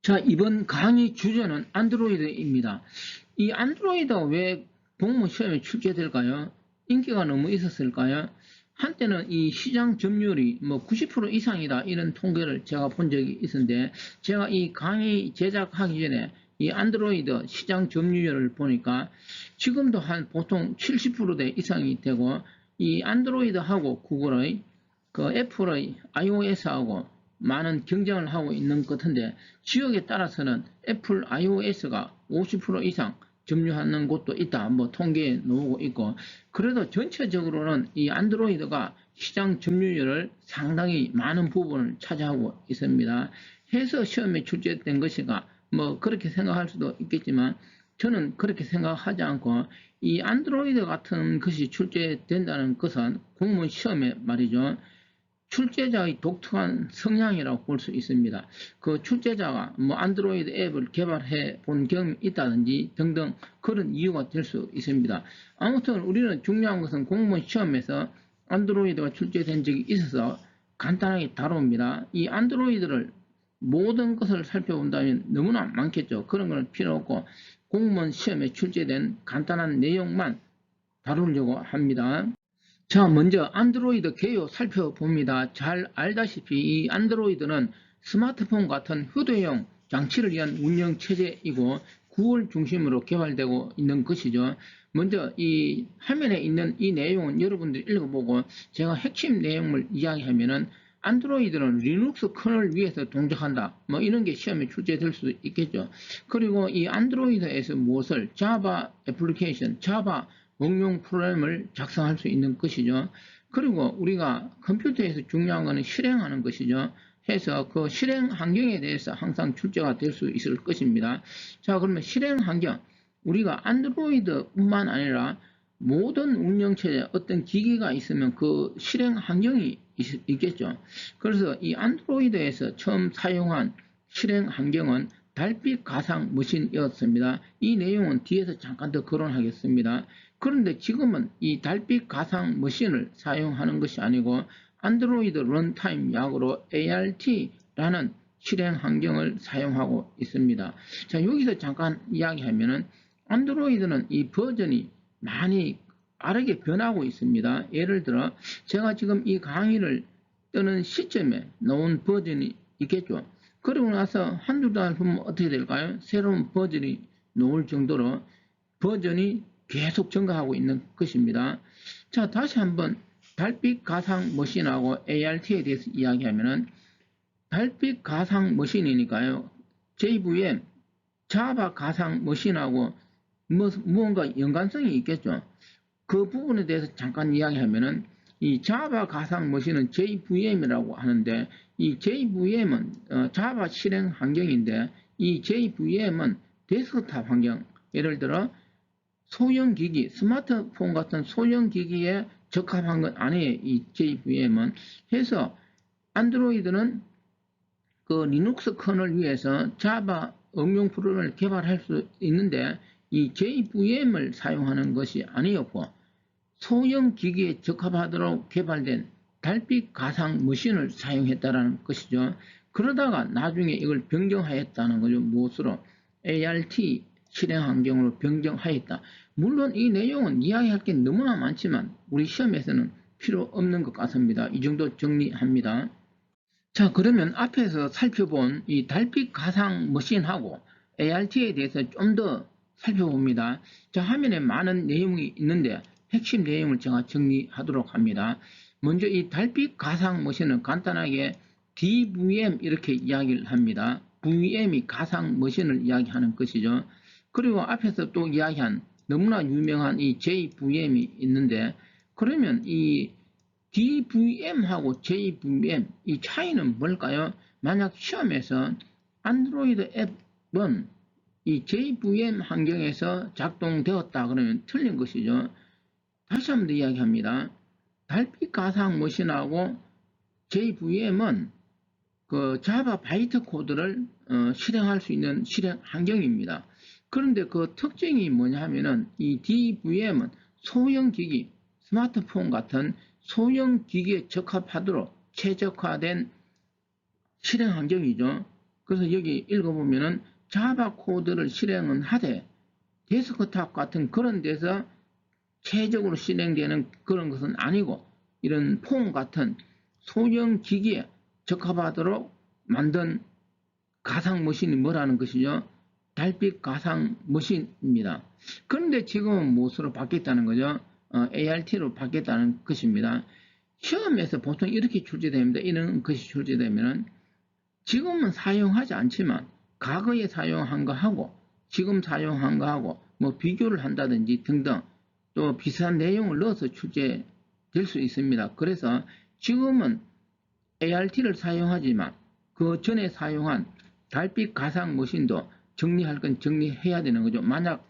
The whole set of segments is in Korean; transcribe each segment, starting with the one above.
자, 이번 강의 주제는 안드로이드입니다. 이 안드로이드가 왜 공무원 시험에 출제될까요? 인기가 너무 있었을까요? 한때는 이 시장 점유율이 90% 이상이다 이런 통계를 제가 본 적이 있었는데, 제가 이 강의 제작하기 전에 이 안드로이드 시장 점유율을 보니까 지금도 한 보통 70%대 이상이 되고, 이 안드로이드하고 구글의 그 애플의 iOS하고 많은 경쟁을 하고 있는 것 같은데, 지역에 따라서는 애플 iOS가 50% 이상 점유하는 곳도 있다, 통계에 나오고 있고, 그래도 전체적으로는 이 안드로이드가 시장 점유율을 상당히 많은 부분을 차지하고 있습니다. 해서 시험에 출제된 것이가 그렇게 생각할 수도 있겠지만, 저는 그렇게 생각하지 않고, 이 안드로이드 같은 것이 출제된다는 것은 공무원 시험에 말이죠, 출제자의 독특한 성향이라고 볼 수 있습니다. 그 출제자가 안드로이드 앱을 개발해 본 경험이 있다든지 등등 그런 이유가 될 수 있습니다. 아무튼 우리는 중요한 것은 공무원 시험에서 안드로이드가 출제된 적이 있어서 간단하게 다룹니다. 이 안드로이드를 모든 것을 살펴본다면 너무나 많겠죠. 그런 건 필요 없고, 공무원 시험에 출제된 간단한 내용만 다루려고 합니다. 자, 먼저 안드로이드 개요 살펴봅니다. 잘 알다시피 이 안드로이드는 스마트폰 같은 휴대용 장치를 위한 운영 체제이고, 9월 중심으로 개발되고 있는 것이죠. 먼저 이 화면에 있는 이 내용은 여러분들이 읽어보고 제가 핵심 내용을 이야기하면은, 안드로이드는 리눅스 커널 위에서 동작한다, 이런 게 시험에 출제될 수도 있겠죠. 그리고 이 안드로이드에서 무엇을 자바 애플리케이션, 자바 응용 프로그램을 작성할 수 있는 것이죠. 그리고 우리가 컴퓨터에서 중요한 것은 실행하는 것이죠. 해서 그 실행 환경에 대해서 항상 출제가 될 수 있을 것입니다. 자, 그러면 실행 환경, 우리가 안드로이드뿐만 아니라 모든 운영체제 어떤 기기가 있으면 그 실행 환경이 있겠죠. 그래서 이 안드로이드에서 처음 사용한 실행 환경은 달빛 가상 머신이었습니다. 이 내용은 뒤에서 잠깐 더 거론하겠습니다. 그런데 지금은 이 달빛 가상 머신을 사용하는 것이 아니고 안드로이드 런타임 약으로 ART라는 실행 환경을 사용하고 있습니다. 자, 여기서 잠깐 이야기하면은, 안드로이드는 이 버전이 많이 빠르게 변하고 있습니다. 예를 들어 제가 지금 이 강의를 뜨는 시점에 나온 버전이 있겠죠. 그러고 나서 한두 달 후면 어떻게 될까요? 새로운 버전이 나올 정도로 버전이 계속 증가하고 있는 것입니다. 자, 다시 한번 달빛 가상 머신하고 ART에 대해서 이야기하면은, 달빛 가상 머신이니까요, JVM, 자바 가상 머신하고 무언가 연관성이 있겠죠. 그 부분에 대해서 잠깐 이야기하면은, 이 자바 가상 머신은 JVM이라고 하는데, 이 JVM은 자바 실행 환경인데, 이 JVM은 데스크탑 환경, 예를 들어 소형 기기, 스마트폰 같은 소형 기기에 적합한 건 아니에요. 이 JVM은. 해서 안드로이드는 그 리눅스 커널 위에서 자바 응용 프로그램을 개발할 수 있는데, 이 JVM을 사용하는 것이 아니었고, 소형 기기에 적합하도록 개발된 달빛 가상 머신을 사용했다는 것이죠. 그러다가 나중에 이걸 변경하였다는 거죠. 무엇으로? ART 실행 환경으로 변경하였다. 물론 이 내용은 이야기할 게 너무나 많지만 우리 시험에서는 필요 없는 것 같습니다. 이 정도 정리합니다. 자, 그러면 앞에서 살펴본 이 달빛 가상 머신하고 ART에 대해서 좀 더 살펴봅니다. 자, 화면에 많은 내용이 있는데 핵심 내용을 제가 정리하도록 합니다. 먼저 이 달빛 가상 머신은 간단하게 DVM 이렇게 이야기를 합니다. VM이 가상 머신을 이야기하는 것이죠. 그리고 앞에서 또 이야기한 너무나 유명한 이 JVM이 있는데, 그러면 이 DVM하고 JVM 이 차이는 뭘까요? 만약 시험에서 안드로이드 앱은 이 JVM 환경에서 작동되었다 그러면 틀린 것이죠. 다시 한번 더 이야기합니다. 달빛 가상 머신하고 JVM은 그 자바 바이트 코드를 실행할 수 있는 실행 환경입니다. 그런데 그 특징이 뭐냐 하면은, 이 DVM은 소형 기기, 스마트폰 같은 소형 기기에 적합하도록 최적화된 실행 환경이죠. 그래서 여기 읽어보면은 자바 코드를 실행은 하되 데스크탑 같은 그런 데서 체적으로 실행되는 그런 것은 아니고 이런 폰 같은 소형 기기에 적합하도록 만든 가상 머신이 뭐라는 것이죠? 달빛 가상 머신입니다. 그런데 지금은 무엇으로 바뀌었다는 거죠? ART로 바뀌었다는 것입니다. 시험에서 보통 이렇게 출제됩니다. 이런 것이 출제되면 지금은 사용하지 않지만 과거에 사용한 거하고 지금 사용한 거하고 뭐 비교를 한다든지 등등 또 비슷한 내용을 넣어서 출제될 수 있습니다. 그래서 지금은 ART를 사용하지만 그 전에 사용한 달빛 가상 머신도 정리할 건 정리해야 되는 거죠. 만약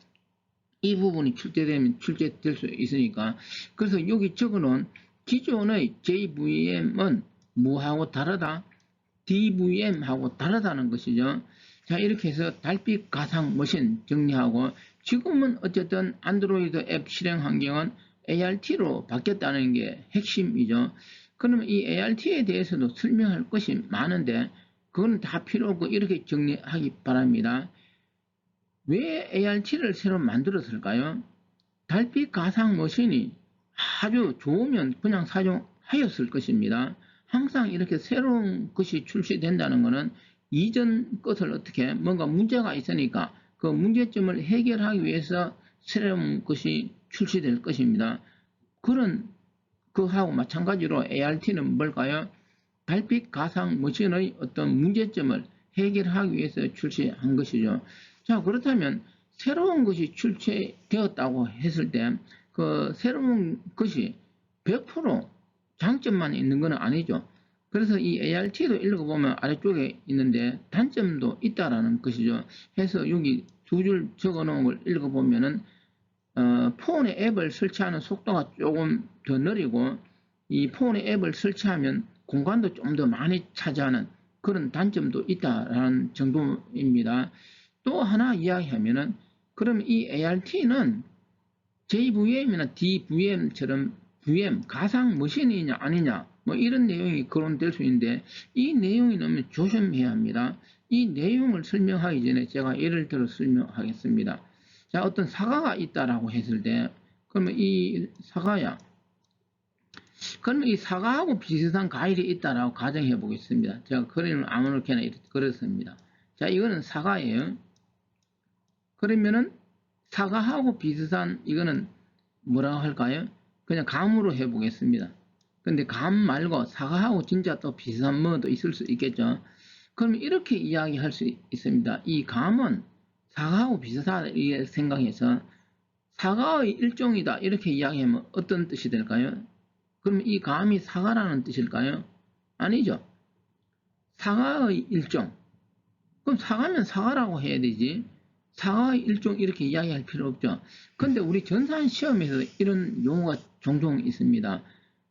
이 부분이 출제되면 출제될 수 있으니까. 그래서 여기 적어놓은 기존의 JVM은 뭐하고 다르다? DVM하고 다르다는 것이죠. 자, 이렇게 해서 달빛 가상 머신 정리하고 지금은 어쨌든 안드로이드 앱 실행 환경은 ART로 바뀌었다는 게 핵심이죠. 그러면 이 ART에 대해서도 설명할 것이 많은데 그건 다 필요 없고 이렇게 정리하기 바랍니다. 왜 ART를 새로 만들었을까요? 달빛 가상 머신이 아주 좋으면 그냥 사용하였을 것입니다. 항상 이렇게 새로운 것이 출시된다는 것은 이전 것을 어떻게 뭔가 문제가 있으니까 그 문제점을 해결하기 위해서 새로운 것이 출시될 것입니다. 그런 그하고 마찬가지로 ART는 뭘까요? 달빛 가상 머신의 어떤 문제점을 해결하기 위해서 출시한 것이죠. 자, 그렇다면 새로운 것이 출시되었다고 했을 때 그 새로운 것이 100% 장점만 있는 건 아니죠. 그래서 이 ART도 읽어보면 아래쪽에 있는데 단점도 있다라는 것이죠. 해서 여기 두 줄 적어 놓은 걸 읽어보면은 폰에 앱을 설치하는 속도가 조금 더 느리고 이 폰에 앱을 설치하면 공간도 좀 더 많이 차지하는 그런 단점도 있다라는 정도입니다. 또 하나 이야기하면은 그럼 이 ART는 JVM이나 DVM처럼 VM 가상 머신이냐 아니냐 뭐 이런 내용이 거론될 수 있는데 이 내용이 너무 조심해야 합니다. 이 내용을 설명하기 전에 제가 예를 들어 설명하겠습니다. 자, 어떤 사과가 있다라고 했을 때 그러면 이 사과야 그러면 이 사과하고 비슷한 과일이 있다라고 가정해 보겠습니다. 제가 그림을 아무렇게나 이렇게 그렸습니다. 자, 이거는 사과예요. 그러면은 사과하고 비슷한 이거는 뭐라고 할까요? 그냥 감으로 해보겠습니다. 근데 감 말고 사과하고 진짜 또 비슷한 뭐도 있을 수 있겠죠. 그럼 이렇게 이야기할 수 있습니다. 이 감은 사과하고 비슷하다 이렇게 생각해서 사과의 일종이다 이렇게 이야기하면 어떤 뜻이 될까요? 그럼 이 감이 사과라는 뜻일까요? 아니죠. 사과의 일종. 그럼 사과면 사과라고 해야 되지. 사과의 일종 이렇게 이야기할 필요 없죠. 근데 우리 전산 시험에서 이런 용어가 종종 있습니다.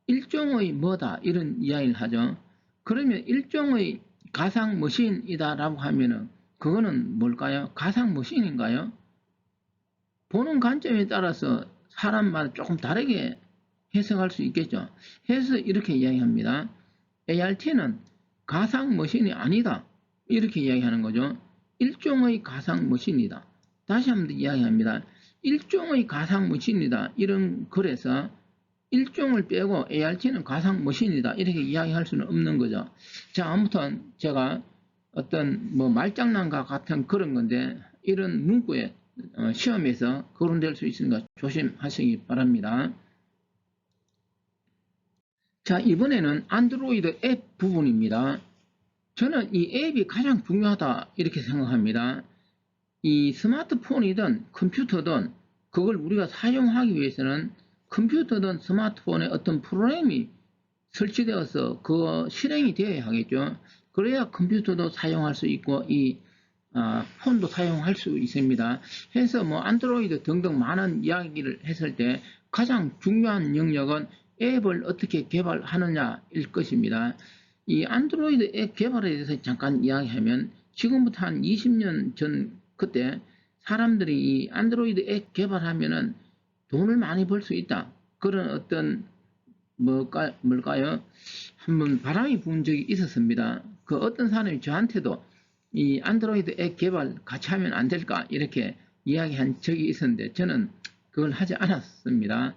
일종의 뭐다 이런 이야기를 하죠. 그러면 일종의 가상 머신이다 라고 하면은 그거는 뭘까요? 가상 머신인가요? 보는 관점에 따라서 사람마다 조금 다르게 해석할 수 있겠죠. 해서 이렇게 이야기합니다. ART는 가상 머신이 아니다. 이렇게 이야기하는 거죠. 일종의 가상 머신이다. 다시 한번 이야기합니다. 일종의 가상 머신이다. 이런 글에서 일종을 빼고 ART는 가상 머신이다. 이렇게 이야기할 수는 없는 거죠. 자, 아무튼 제가 어떤 뭐 말장난과 같은 그런 건데 이런 문구에 시험에서 거론될 수 있으니까 조심하시기 바랍니다. 자, 이번에는 안드로이드 앱 부분입니다. 저는 이 앱이 가장 중요하다 이렇게 생각합니다. 이 스마트폰이든 컴퓨터든 그걸 우리가 사용하기 위해서는 컴퓨터든 스마트폰에 어떤 프로그램이 설치되어서 그 실행이 되어야 하겠죠. 그래야 컴퓨터도 사용할 수 있고 이 폰도 사용할 수 있습니다. 해서 뭐 안드로이드 등등 많은 이야기를 했을 때 가장 중요한 영역은 앱을 어떻게 개발하느냐일 것입니다. 이 안드로이드 앱 개발에 대해서 잠깐 이야기하면 지금부터 한 20년 전 그때 사람들이 이 안드로이드 앱 개발하면은 돈을 많이 벌 수 있다. 그런 어떤 뭘까요? 한번 바람이 부은 적이 있었습니다. 그 어떤 사람이 저한테도 이 안드로이드 앱 개발 같이 하면 안 될까 이렇게 이야기한 적이 있었는데 저는 그걸 하지 않았습니다.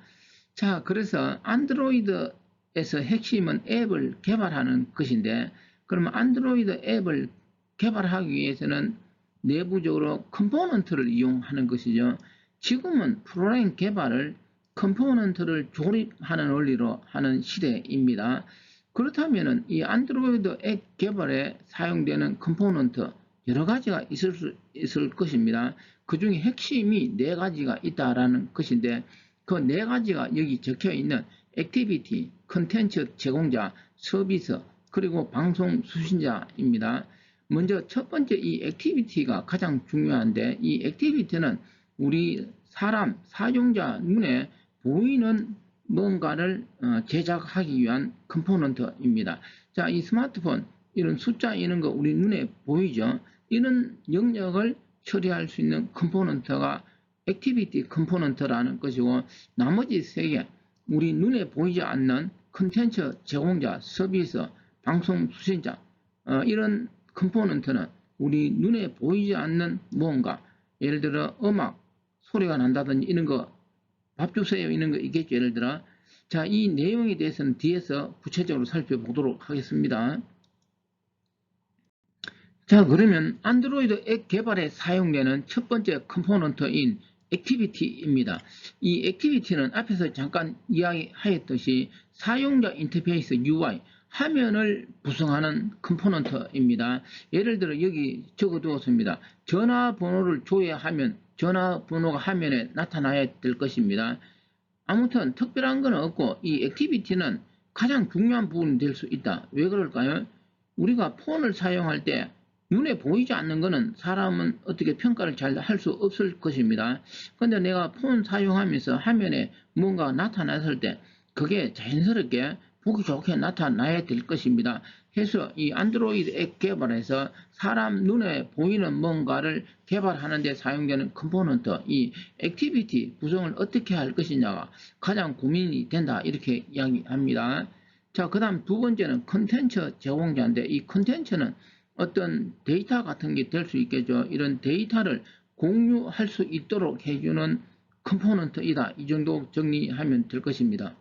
자, 그래서 안드로이드에서 핵심은 앱을 개발하는 것인데, 그러면 안드로이드 앱을 개발하기 위해서는 내부적으로 컴포넌트를 이용하는 것이죠. 지금은 프로그램 개발을 컴포넌트를 조립하는 원리로 하는 시대입니다. 그렇다면 이 안드로이드 앱 개발에 사용되는 컴포넌트 여러 가지가 있을 것입니다. 그 중에 핵심이 4가지가 있다라는 것인데, 그 4가지가 여기 적혀 있는 액티비티, 컨텐츠 제공자, 서비스, 그리고 방송 수신자입니다. 먼저 첫 번째 이 액티비티가 가장 중요한데, 이 액티비티는 우리 사람, 사용자 눈에 보이는 뭔가를 제작하기 위한 컴포넌트입니다. 자, 이 스마트폰, 이런 숫자 이런 거 우리 눈에 보이죠? 이런 영역을 처리할 수 있는 컴포넌트가 액티비티 컴포넌트라는 것이고, 나머지 3개, 우리 눈에 보이지 않는 컨텐츠 제공자, 서비스, 방송 수신자, 이런 컴포넌트는 우리 눈에 보이지 않는 무언가, 예를 들어 음악, 소리가 난다든지 이런 거, 밥 주세요 이런 거 있겠죠. 예를 들어. 자, 이 내용에 대해서는 뒤에서 구체적으로 살펴보도록 하겠습니다. 자, 그러면 안드로이드 앱 개발에 사용되는 첫 번째 컴포넌트인 액티비티입니다. 이 액티비티는 앞에서 잠깐 이야기하였듯이 사용자 인터페이스 UI, 화면을 구성하는 컴포넌트입니다. 예를 들어 여기 적어두었습니다. 전화번호를 줘야 하면 전화번호가 화면에 나타나야 될 것입니다. 아무튼 특별한 건 없고, 이 액티비티는 가장 중요한 부분이 될 수 있다. 왜 그럴까요? 우리가 폰을 사용할 때 눈에 보이지 않는 것은 사람은 어떻게 평가를 잘 할 수 없을 것입니다. 근데 내가 폰 사용하면서 화면에 뭔가 나타났을 때 그게 자연스럽게 보기 좋게 나타나야 될 것입니다. 해서 이 안드로이드 앱 개발에서 사람 눈에 보이는 뭔가를 개발하는 데 사용되는 컴포넌트, 이 액티비티 구성을 어떻게 할 것이냐가 가장 고민이 된다 이렇게 이야기합니다. 자, 그 다음 두 번째는 컨텐츠 제공자인데, 이 컨텐츠는 어떤 데이터 같은 게 될 수 있겠죠. 이런 데이터를 공유할 수 있도록 해주는 컴포넌트이다. 이 정도 정리하면 될 것입니다.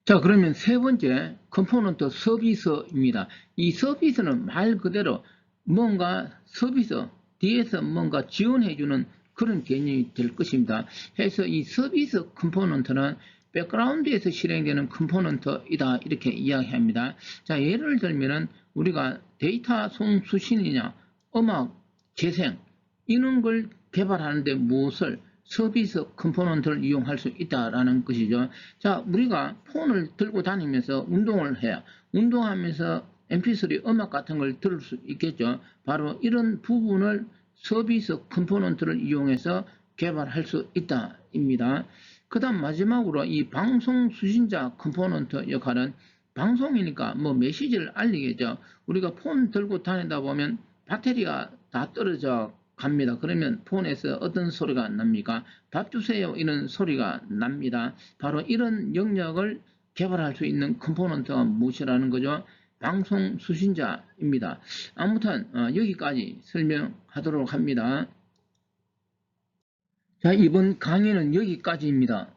자, 그러면 세 번째 컴포넌트 서비스입니다. 이 서비스는 말 그대로 뭔가 서비스 뒤에서 뭔가 지원해주는 그런 개념이 될 것입니다. 해서 이 서비스 컴포넌트는 백그라운드에서 실행되는 컴포넌트이다 이렇게 이야기합니다. 자, 예를 들면은 우리가 데이터 송수신이냐 음악 재생 이런 걸 개발하는데 무엇을 서비스 컴포넌트를 이용할 수 있다라는 것이죠. 자, 우리가 폰을 들고 다니면서 운동을 해야 운동하면서 mp3 음악 같은 걸 들을 수 있겠죠. 바로 이런 부분을 서비스 컴포넌트를 이용해서 개발할 수 있다입니다. 그 다음 마지막으로 이 방송 수신자 컴포넌트 역할은 방송이니까 뭐 메시지를 알리겠죠. 우리가 폰 들고 다니다 보면 배터리가 다 떨어져 갑니다. 그러면 폰에서 어떤 소리가 납니까? 밥 주세요 이런 소리가 납니다. 바로 이런 영역을 개발할 수 있는 컴포넌트가 무엇이라는 거죠? 방송 수신자입니다. 아무튼 여기까지 설명하도록 합니다. 자, 이번 강의는 여기까지입니다.